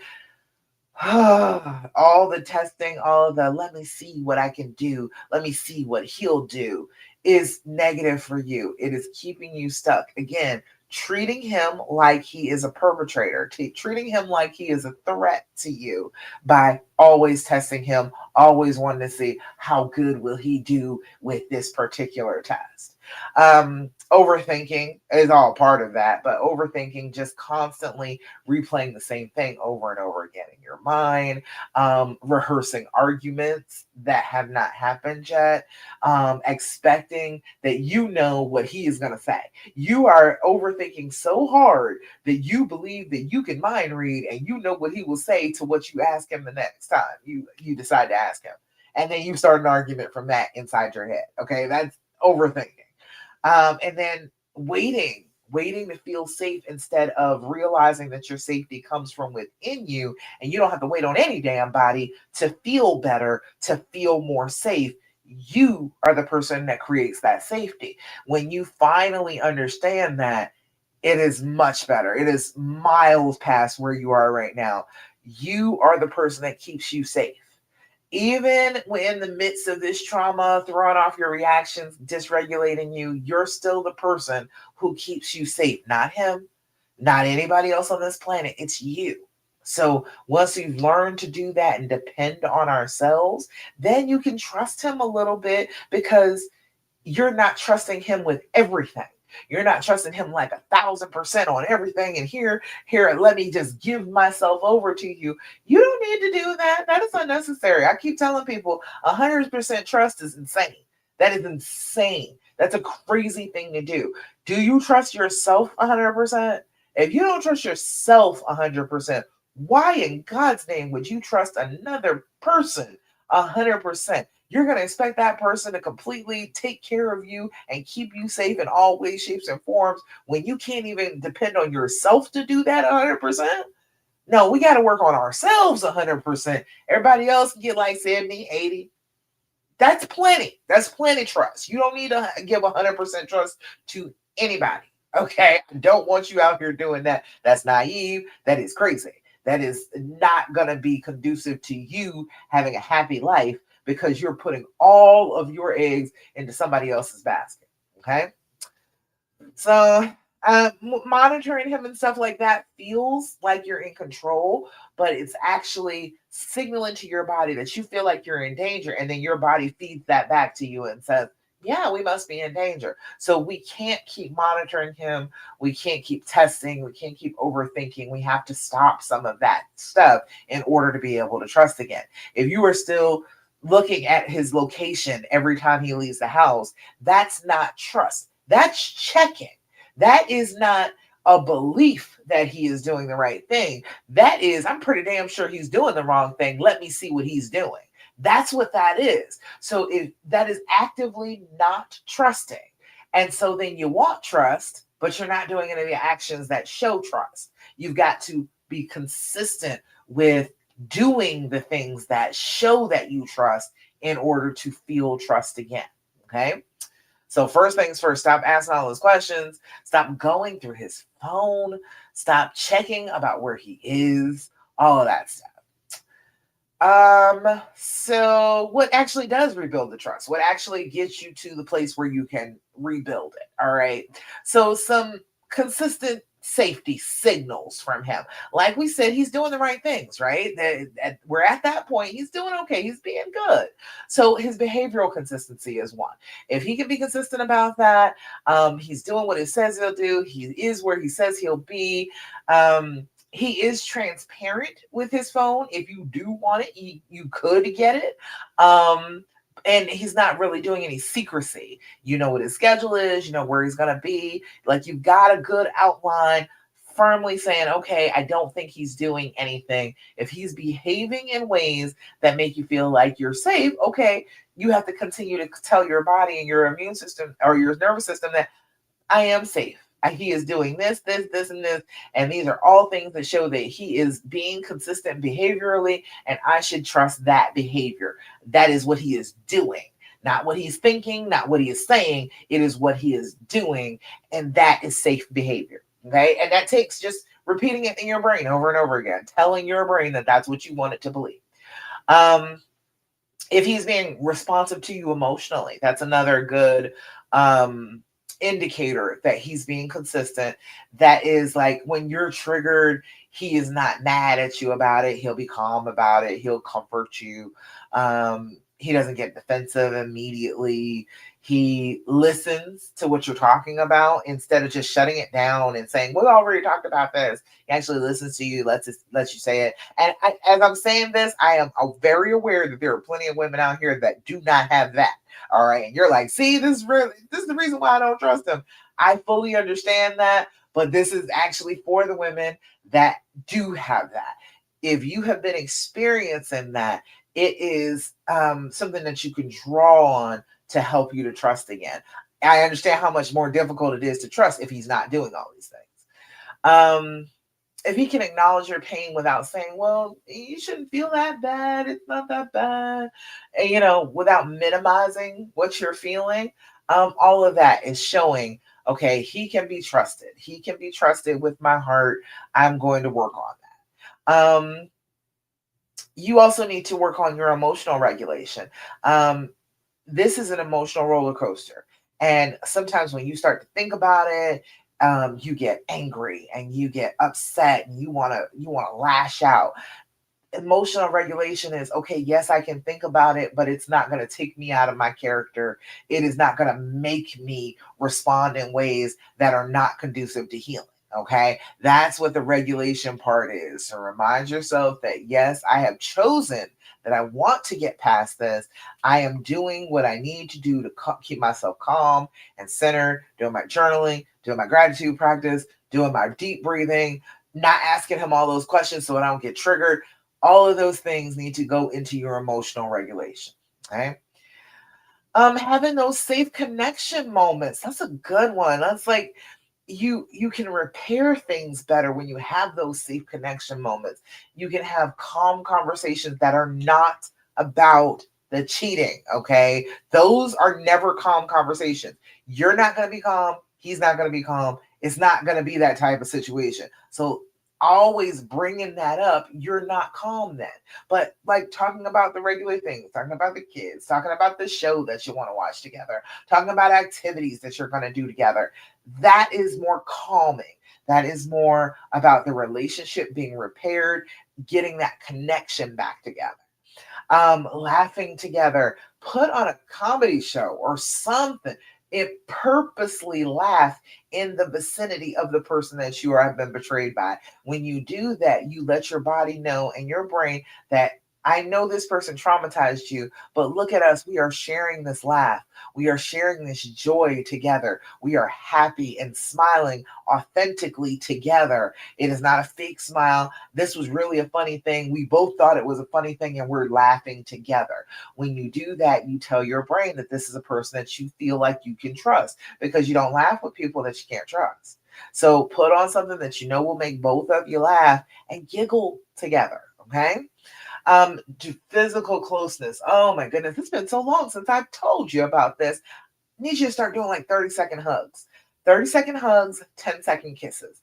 All the testing, all of the let me see what I can do, let me see what he'll do is negative for you. It is keeping you stuck. Again, treating him like he is a perpetrator, treating him like he is a threat to you by always testing him, always wanting to see how good will he do with this particular test. Overthinking is all part of that, but overthinking, just constantly replaying the same thing over and over again in your mind, rehearsing arguments that have not happened yet, expecting that you know what he is going to say. You are overthinking so hard that you believe that you can mind read and you know what he will say to what you ask him the next time you decide to ask him. And then you start an argument from that inside your head. Okay, that's overthinking. And then waiting to feel safe instead of realizing that your safety comes from within you and you don't have to wait on any damn body to feel better, to feel more safe. You are the person that creates that safety. When you finally understand that, it is much better. It is miles past where you are right now. You are the person that keeps you safe. Even when in the midst of this trauma, throwing off your reactions, dysregulating you, you're still the person who keeps you safe. Not him, not anybody else on this planet. It's you. So once we've learned to do that and depend on ourselves, then you can trust him a little bit because you're not trusting him with everything. You're not trusting him like 1,000% on everything. And here, let me just give myself over to you. You don't need to do that. That is unnecessary. I keep telling people 100% trust is insane. That is insane. That's a crazy thing to do. Do you trust yourself 100%? If you don't trust yourself 100%, why in God's name would you trust another person 100%? You're going to expect that person to completely take care of you and keep you safe in all ways, shapes, and forms when you can't even depend on yourself to do that 100%? No, we got to work on ourselves 100%. Everybody else can get like 70, 80. That's plenty. That's plenty trust. You don't need to give 100% trust to anybody. Okay. I don't want you out here doing that. That's naive. That is crazy. That is not going to be conducive to you having a happy life because you're putting all of your eggs into somebody else's basket. Okay. So, monitoring him and stuff like that feels like you're in control, but it's actually signaling to your body that you feel like you're in danger. And then your body feeds that back to you and says, yeah, we must be in danger. So we can't keep monitoring him. We can't keep testing. We can't keep overthinking. We have to stop some of that stuff in order to be able to trust again. If you are still looking at his location every time he leaves the house, that's not trust. That's checking. That is not a belief that he is doing the right thing. That is, I'm pretty damn sure he's doing the wrong thing. Let me see what he's doing. That's what that is. So if that is actively not trusting. And so then you want trust, but you're not doing any of the actions that show trust. You've got to be consistent with doing the things that show that you trust in order to feel trust again. Okay. So first things first, stop asking all those questions. Stop going through his phone. Stop checking about where he is. All of that stuff. So what actually does rebuild the trust? What actually gets you to the place where you can rebuild it? All right. So some consistent safety signals from him. Like we said, he's doing the right things, right? We're at that point. He's doing okay. He's being good. So his behavioral consistency is one. If he can be consistent about that, he's doing what it says he'll do. He is where he says he'll be. He is transparent with his phone. If you do want it, you could get it. And he's not really doing any secrecy. You know what his schedule is, you know where he's going to be. Like you've got a good outline, firmly saying, okay, I don't think he's doing anything. If he's behaving in ways that make you feel like you're safe, okay, you have to continue to tell your body and your immune system or your nervous system that I am safe. He is doing this, and this, and these are all things that show that he is being consistent behaviorally, and I should trust that behavior. That is what he is doing, not what he's thinking, not what he is saying. It is what he is doing, and that is safe behavior. Okay, and that takes just repeating it in your brain over and over again, telling your brain that that's what you want it to believe. Um, if he's being responsive to you emotionally, that's another good um indicator that he's being consistent. That is like when you're triggered, he is not mad at you about it. He'll be calm about it. He'll comfort you. He doesn't get defensive immediately. He listens to what you're talking about instead of just shutting it down and saying, we already talked about this. He actually listens to you, lets you say it. And as I'm saying this, I am very aware that there are plenty of women out here that do not have that. All right. And you're like, see, this is the reason why I don't trust him. I fully understand that, but this is actually for the women that do have that. If you have been experiencing that, it is something that you can draw on to help you to trust again. I understand how much more difficult it is to trust if he's not doing all these things. If he can acknowledge your pain without saying, well, you shouldn't feel that bad, it's not that bad, and, without minimizing what you're feeling, all of that is showing, okay, he can be trusted. He can be trusted with my heart. I'm going to work on that. You also need to work on your emotional regulation. This is an emotional roller coaster. And sometimes when you start to think about it, you get angry and you get upset and you want to lash out. Emotional regulation is okay. Yes, I can think about it, but it's not going to take me out of my character. It is not going to make me respond in ways that are not conducive to healing. Okay, that's what the regulation part is. So remind yourself that yes, I have chosen that I want to get past this. I am doing what I need to do to keep myself calm and centered, doing my journaling, doing my gratitude practice, doing my deep breathing, not asking him all those questions so I don't get triggered. All of those things need to go into your emotional regulation. Okay. Having those safe connection moments. That's a good one. That's like you can repair things better when you have those safe connection moments. You can have calm conversations that are not about the cheating. Okay. Those are never calm conversations. You're not going to be calm. He's not going to be calm. It's not going to be that type of situation. So always bringing that up, you're not calm then. But like talking about the regular things, talking about the kids, talking about the show that you want to watch together, talking about activities that you're going to do together, that is more calming. That is more about the relationship being repaired, getting that connection back together. Laughing together, put on a comedy show or something. It purposely laugh in the vicinity of the person that you have been betrayed by. When you do that, you let your body know and your brain that I know this person traumatized you, but look at us. We are sharing this laugh. We are sharing this joy together. We are happy and smiling authentically together. It is not a fake smile. This was really a funny thing. We both thought it was a funny thing and we're laughing together. When you do that, you tell your brain that this is a person that you feel like you can trust because you don't laugh with people that you can't trust. So put on something that you know will make both of you laugh and giggle together. Okay. Do physical closeness. Oh my goodness, it's been so long since I've told you about this. I need you to start doing like 30-second hugs. 30-second hugs, 10-second kisses.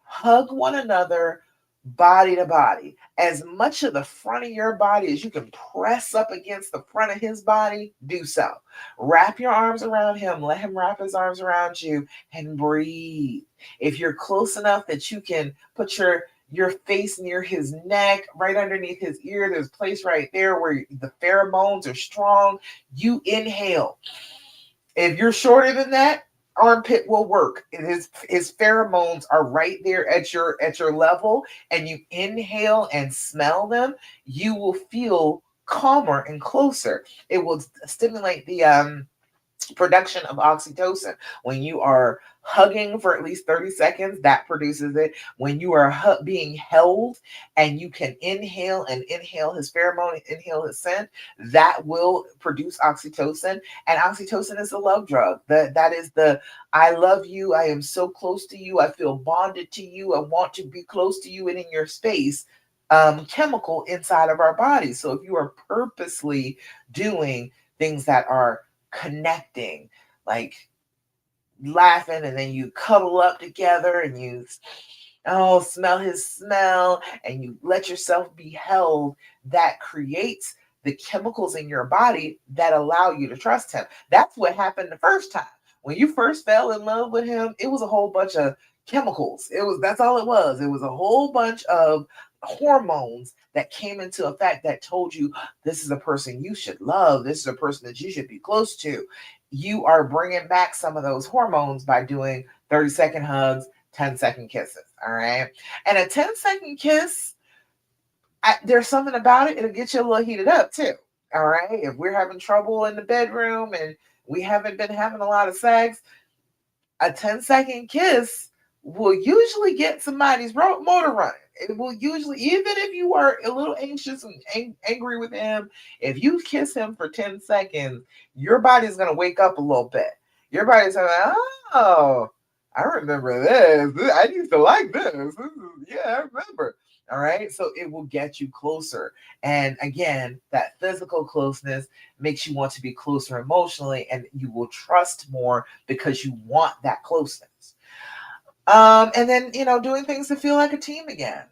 Hug one another body to body. As much of the front of your body as you can press up against the front of his body, do so. Wrap your arms around him. Let him wrap his arms around you and breathe. If you're close enough that you can put your face near his neck, right underneath his ear, there's a place right there where the pheromones are strong. You inhale. If you're shorter than that, armpit will work. His pheromones are right there at your level, and you inhale and smell them, you will feel calmer and closer. It will stimulate production of oxytocin. When you are hugging for at least 30 seconds, that produces it. When you are being held and you can inhale his pheromone, inhale his scent, that will produce oxytocin. And oxytocin is a love drug. That is the I love you, I am so close to you, I feel bonded to you, I want to be close to you and in your space. Chemical inside of our bodies. So if you are purposely doing things that are connecting, like laughing, and then you cuddle up together and you smell his smell and you let yourself be held, that creates the chemicals in your body that allow you to trust him. That's what happened the first time. When you first fell in love with him, it was a whole bunch of chemicals. That's all it was. It was a whole bunch of hormones that came into effect that told you this is a person you should love. This is a person that you should be close to. You are bringing back some of those hormones by doing 30-second hugs, 10-second kisses. All right. And a 10-second kiss, there's something about it. It'll get you a little heated up too. All right. If we're having trouble in the bedroom and we haven't been having a lot of sex, a 10-second kiss will usually get somebody's motor running. It will usually, even if you are a little anxious and angry with him, if you kiss him for 10 seconds, your body's going to wake up a little bit. Your body's going to, oh, I remember this. I used to like this. Yeah, I remember. All right. So it will get you closer. And again, that physical closeness makes you want to be closer emotionally, and you will trust more because you want that closeness. And then, doing things to feel like a team again.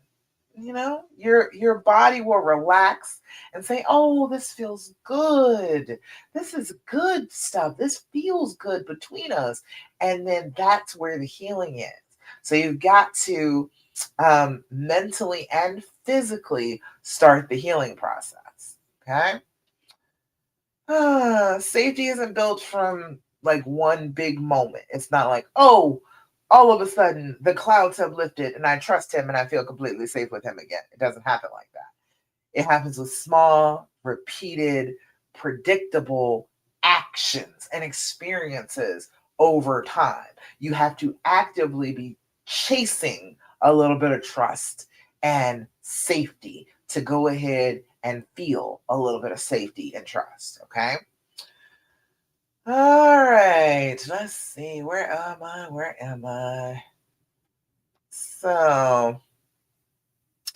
Your body will relax and say, oh, this feels good. This is good stuff. This feels good between us. And then that's where the healing is. So you've got to mentally and physically start the healing process. Okay. Safety isn't built from like one big moment. It's not like, oh, all of a sudden the clouds have lifted and I trust him and I feel completely safe with him again. It doesn't happen like that. It happens with small, repeated, predictable actions and experiences over time. You have to actively be chasing a little bit of trust and safety to go ahead and feel a little bit of safety and trust. Okay. All right. Let's see. Where am I? Where am I? So,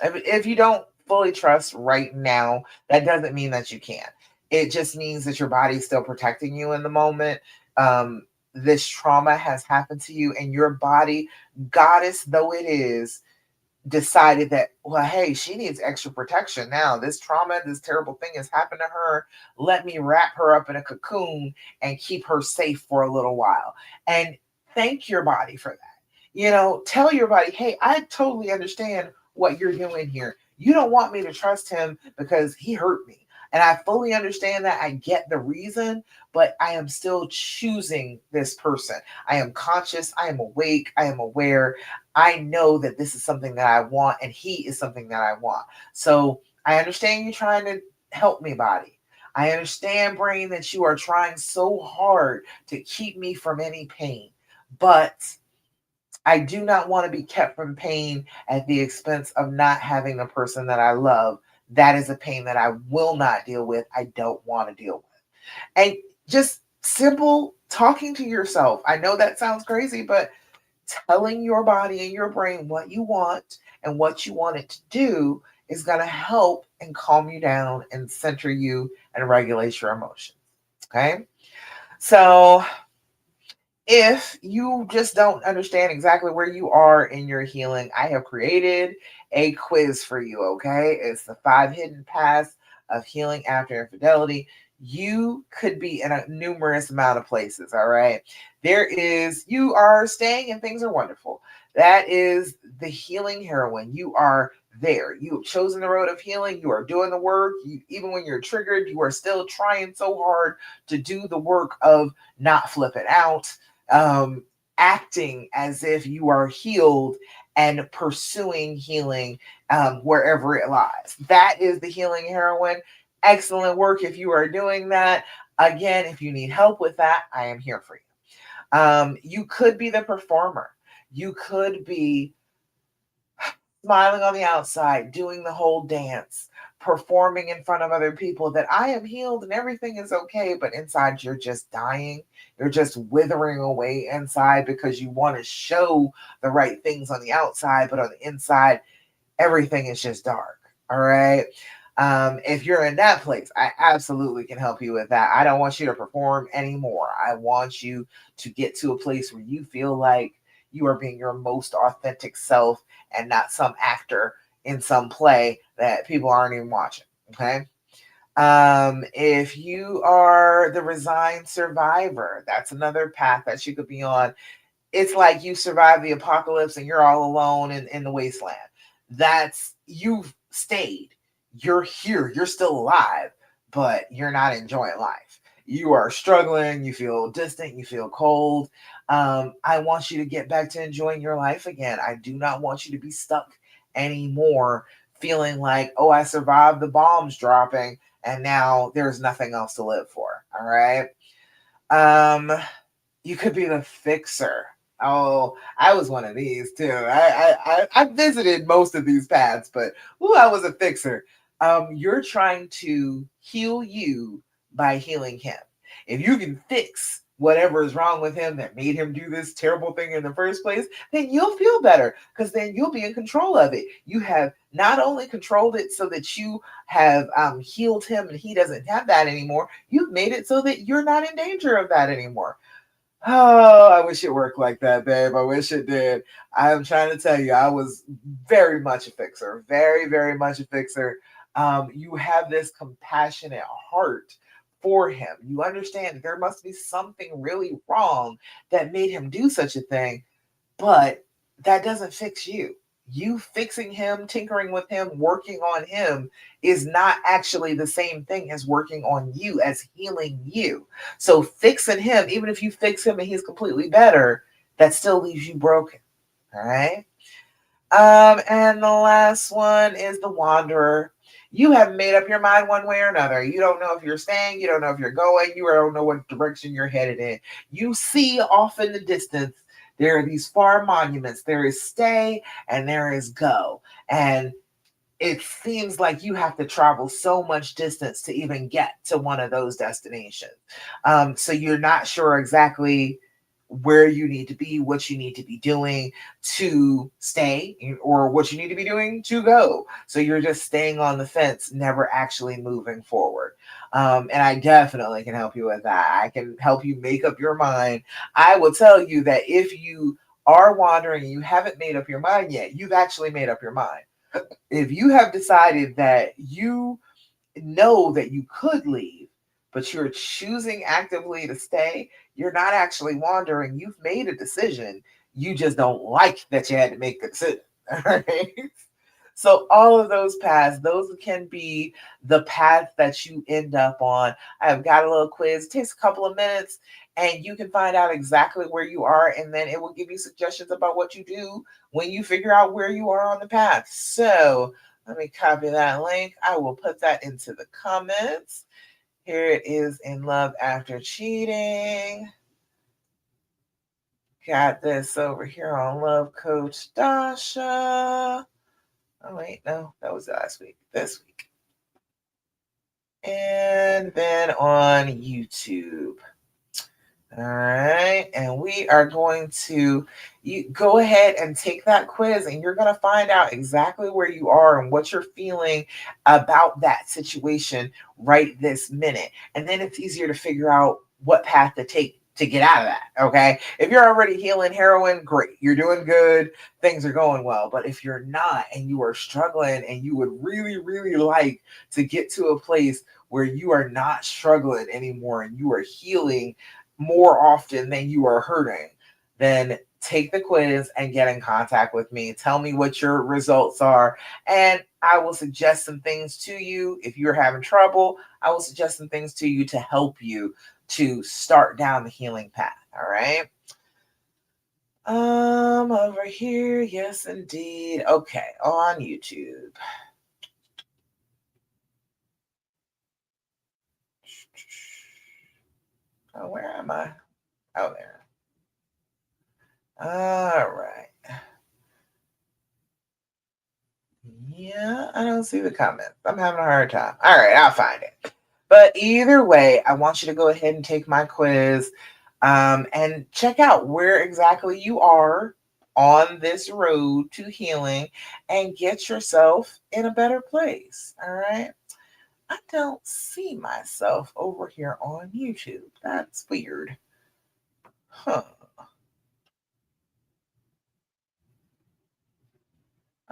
if you don't fully trust right now, that doesn't mean that you can't. It just means that your body's still protecting you in the moment. This trauma has happened to you, and your body, goddess though it is, decided that, well, hey, she needs extra protection now. This trauma, this terrible thing has happened to her. Let me wrap her up in a cocoon and keep her safe for a little while. And thank your body for that. Tell your body, hey, I totally understand what you're doing here. You don't want me to trust him because he hurt me. And I fully understand that. I get the reason, but I am still choosing this person. I am conscious. I am awake. I am aware. I know that this is something that I want, and he is something that I want. So I understand you trying to help me, body. I understand, brain, that you are trying so hard to keep me from any pain. But I do not want to be kept from pain at the expense of not having the person that I love. That is a pain that I will not deal with. I don't want to deal with. And just simple talking to yourself. I know that sounds crazy, but telling your body and your brain what you want and what you want it to do is going to help and calm you down and center you and regulate your emotions. Okay. So if you just don't understand exactly where you are in your healing, I have created a quiz for you. Okay. It's the 5 hidden paths of healing after infidelity. You could be in a numerous amount of places. All right. You are staying and things are wonderful. That is the healing heroine. You are there. You have chosen the road of healing. You are doing the work. Even when you're triggered, you are still trying so hard to do the work of not flipping out, acting as if you are healed and pursuing healing wherever it lies. That is the healing heroine. Excellent work if you are doing that. Again, if you need help with that, I am here for you. You could be the performer. You could be smiling on the outside, doing the whole dance, performing in front of other people that I am healed and everything is okay, but inside you're just dying. You're just withering away inside because you want to show the right things on the outside, but on the inside, everything is just dark. All right. If you're in that place, I absolutely can help you with that. I don't want you to perform anymore. I want you to get to a place where you feel like you are being your most authentic self and not some actor in some play that people aren't even watching. Okay. If you are the resigned survivor, that's another path that you could be on. It's like you survived the apocalypse and you're all alone in the wasteland. That's you've stayed. You're here. You're still alive, but you're not enjoying life. You are struggling. You feel distant. You feel cold. I want you to get back to enjoying your life again. I do not want you to be stuck anymore, feeling like, oh, I survived the bombs dropping and now there's nothing else to live for. All right. Um, you could be the fixer. Oh, I was one of these too. I visited most of these paths, but ooh, I was a fixer. You're trying to heal you by healing him. If you can fix whatever is wrong with him that made him do this terrible thing in the first place, then you'll feel better because then you'll be in control of it. You have not only controlled it so that you have healed him and he doesn't have that anymore, you've made it so that you're not in danger of that anymore. Oh, I wish it worked like that, babe. I wish it did. I'm trying to tell you, I was very much a fixer, very, very much a fixer. You have this compassionate heart for him. You understand that there must be something really wrong that made him do such a thing, but that doesn't fix you. You fixing him, tinkering with him, working on him is not actually the same thing as working on you, as healing you. So fixing him, even if you fix him and he's completely better, that still leaves you broken. All right. And the last one is the wanderer. You have made up your mind one way or another. You don't know if you're staying, you don't know if you're going, you don't know what direction you're headed in. You see off in the distance, there are these far monuments. There is stay and there is go. And it seems like you have to travel so much distance to even get to one of those destinations. So you're not sure exactly where you need to be, what you need to be doing to stay, or what you need to be doing to go. So you're just staying on the fence, never actually moving forward. And I definitely can help you with that. I can help you make up your mind. I will tell you that if you are wandering and you haven't made up your mind yet, you've actually made up your mind. If you have decided that you know that you could leave, but you're choosing actively to stay, you're not actually wandering. You've made a decision. You just don't like that you had to make the decision. All right. So all of those paths, those can be the path that you end up on. I've got a little quiz. It takes a couple of minutes and you can find out exactly where you are, and then it will give you suggestions about what you do when you figure out where you are on the path. So let me copy that link. I will put that into the comments. Here it is in Love After Cheating. Got this over here on Love Coach Dasha. Oh, wait, no, that was last week. This week. And then on YouTube. All right. And we are going to you go ahead and take that quiz, and you're going to find out exactly where you are and what you're feeling about that situation right this minute. And then it's easier to figure out what path to take to get out of that. Okay. If you're already healing heroin, great. You're doing good. Things are going well. But if you're not and you are struggling and you would really, really like to get to a place where you are not struggling anymore and you are healing more often than you are hurting, then take the quiz and get in contact with me. Tell me what your results are, and I will suggest some things to you. If you're having trouble, I will suggest some things to you to help you to start down the healing path. All right. Over here, yes, indeed. Okay, on YouTube. Oh, where am I? Oh, there. All right. Yeah, I don't see the comment. I'm having a hard time. All right, I'll find it. But either way, I want you to go ahead and take my quiz, and check out where exactly you are on this road to healing and get yourself in a better place. All right. I don't see myself over here on YouTube. That's weird. Huh.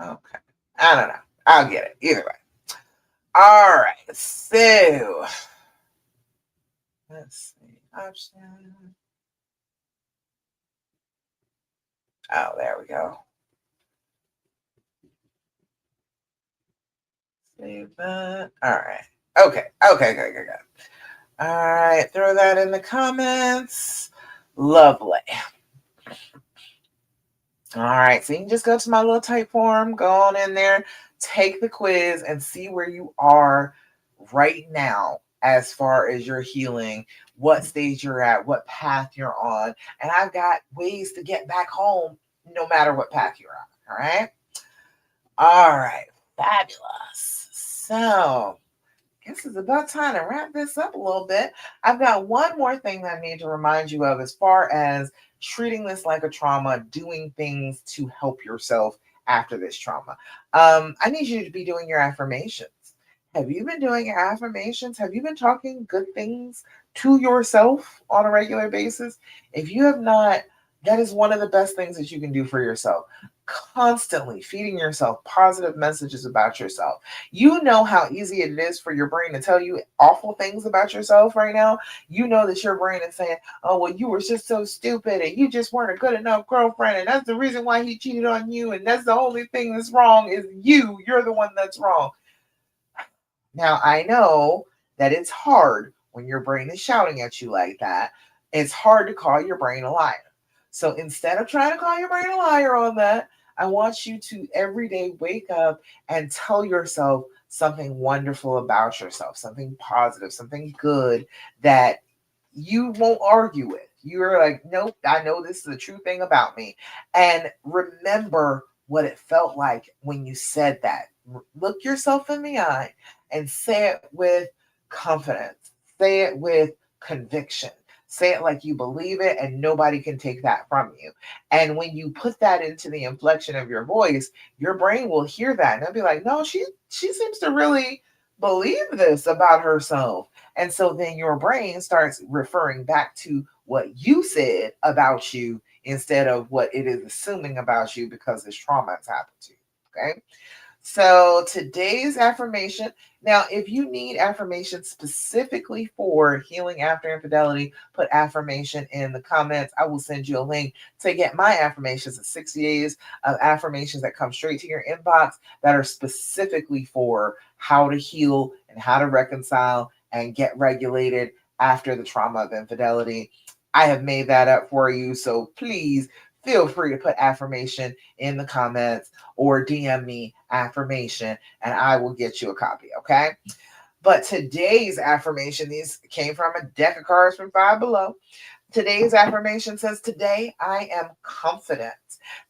Okay. I don't know. I'll get it. Either way. All right. So let's see. Option. Oh, there we go. Save that. All right. Okay. Okay. Okay. Okay. Okay. All right. Throw that in the comments. Lovely. All right. So you can just go to my little type form, go on in there, take the quiz, and see where you are right now as far as your healing, what stage you're at, what path you're on. And I've got ways to get back home no matter what path you're on. All right. All right. Fabulous. So, guess it's about time to wrap this up a little bit. I've got one more thing that I need to remind you of as far as treating this like a trauma, doing things to help yourself after this trauma. I need you to be doing your affirmations. Have you been doing your affirmations? Have you been talking good things to yourself on a regular basis? If you have not, that is one of the best things that you can do for yourself. Constantly feeding yourself positive messages about yourself. You know how easy it is for your brain to tell you awful things about yourself right now. You know that your brain is saying, oh, well, you were just so stupid and you just weren't a good enough girlfriend. And that's the reason why he cheated on you. And that's the only thing that's wrong is you. You're the one that's wrong. Now, I know that it's hard when your brain is shouting at you like that. It's hard to call your brain a liar. So instead of trying to call your brain a liar on that, I want you to every day wake up and tell yourself something wonderful about yourself, something positive, something good that you won't argue with. You're like, nope, I know this is the true thing about me. And remember what it felt like when you said that. Look yourself in the eye and say it with confidence, say it with conviction. Say it like you believe it, and nobody can take that from you. And when you put that into the inflection of your voice, your brain will hear that and they'll be like, no, she seems to really believe this about herself. And so then your brain starts referring back to what you said about you instead of what it is assuming about you because this trauma has happened to you. Okay. So today's affirmation. Now, if you need affirmation specifically for healing after infidelity, put affirmation in the comments. I will send you a link to get my affirmations. It's 60 days of affirmations that come straight to your inbox that are specifically for how to heal and how to reconcile and get regulated after the trauma of infidelity. I have made that up for you. So please feel free to put affirmation in the comments or DM me affirmation and I will get you a copy. Okay. But today's affirmation, these came from a deck of cards from Five Below. Today's affirmation says, today I am confident.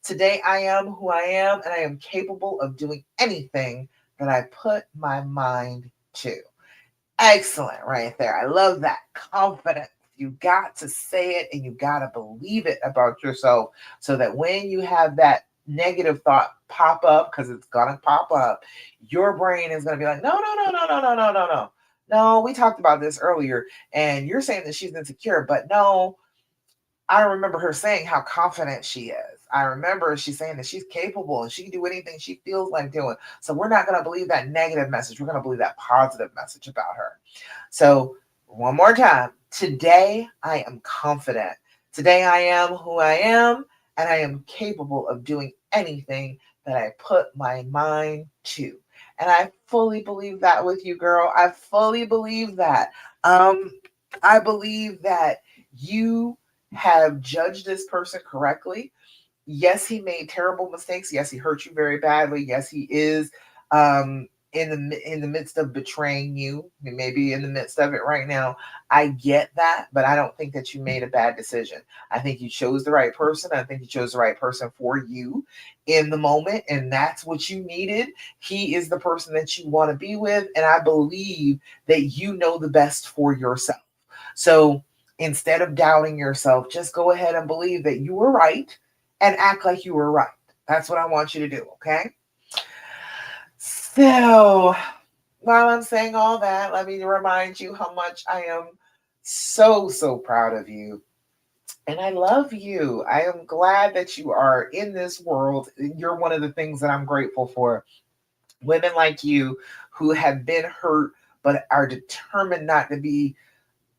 Today I am who I am and I am capable of doing anything that I put my mind to. Excellent, right there. I love that. Confidence. You got to say it and you got to believe it about yourself so that when you have that negative thought pop up, because it's going to pop up, your brain is going to be like, no, no, no, no, no, no, no, no, no. No, we talked about this earlier, and you're saying that she's insecure, but no, I remember her saying how confident she is. I remember she saying that she's capable and she can do anything she feels like doing. So we're not going to believe that negative message. We're going to believe that positive message about her. So, one more time. Today, I am confident. Today, I am who I am, and I am capable of doing anything that I put my mind to. And I fully believe that with you, girl. I fully believe that. Um, I believe that you have judged this person correctly. Yes, he made terrible mistakes. Yes, he hurt you very badly. Yes, he is. in the midst of betraying you, maybe in the midst of it right now. I get that, but I don't think that you made a bad decision. I think you chose the right person. I think you chose the right person for you in the moment, and that's what you needed. He is the person that you want to be with, and I believe that you know the best for yourself. So instead of doubting yourself, just go ahead and believe that you were right and act like you were right. That's what I want you to do, okay? So, while I'm saying all that, let me remind you how much I am so proud of you. And I love you. I am glad that you are in this world. You're one of the things that I'm grateful for. Women like you who have been hurt but are determined not to be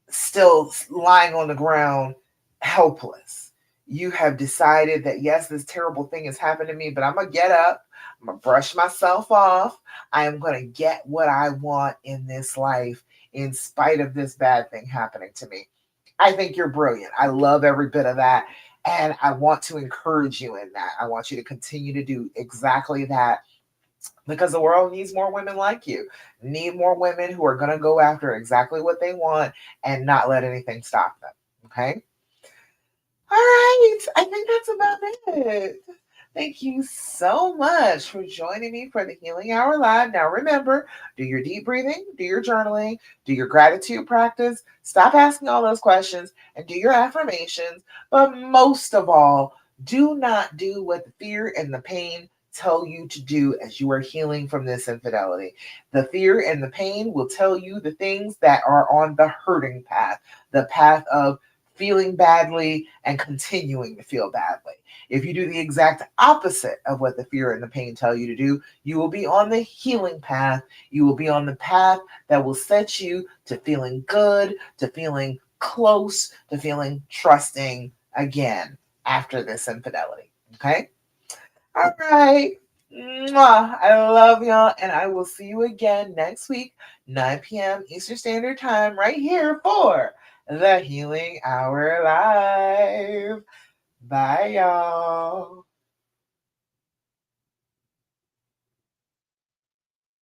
still lying on the ground, helpless. You have decided that, yes, this terrible thing has happened to me, but I'm going to get up. I'm going to brush myself off. I am going to get what I want in this life in spite of this bad thing happening to me. I think you're brilliant. I love every bit of that. And I want to encourage you in that. I want you to continue to do exactly that because the world needs more women like you. Need more women who are going to go after exactly what they want and not let anything stop them. Okay? All right. I think that's about it. Thank you so much for joining me for the Healing Hour Live. Now, remember, do your deep breathing, do your journaling, do your gratitude practice, stop asking all those questions, and do your affirmations. But most of all, do not do what the fear and the pain tell you to do as you are healing from this infidelity. The fear and the pain will tell you the things that are on the hurting path, the path of feeling badly and continuing to feel badly. If you do the exact opposite of what the fear and the pain tell you to do, you will be on the healing path. You will be on the path that will set you to feeling good, to feeling close, to feeling trusting again after this infidelity. Okay? All right. Mwah. I love y'all, and I will see you again next week, 9 p.m. Eastern Standard Time, right here for the Healing Hour Live. Bye, y'all.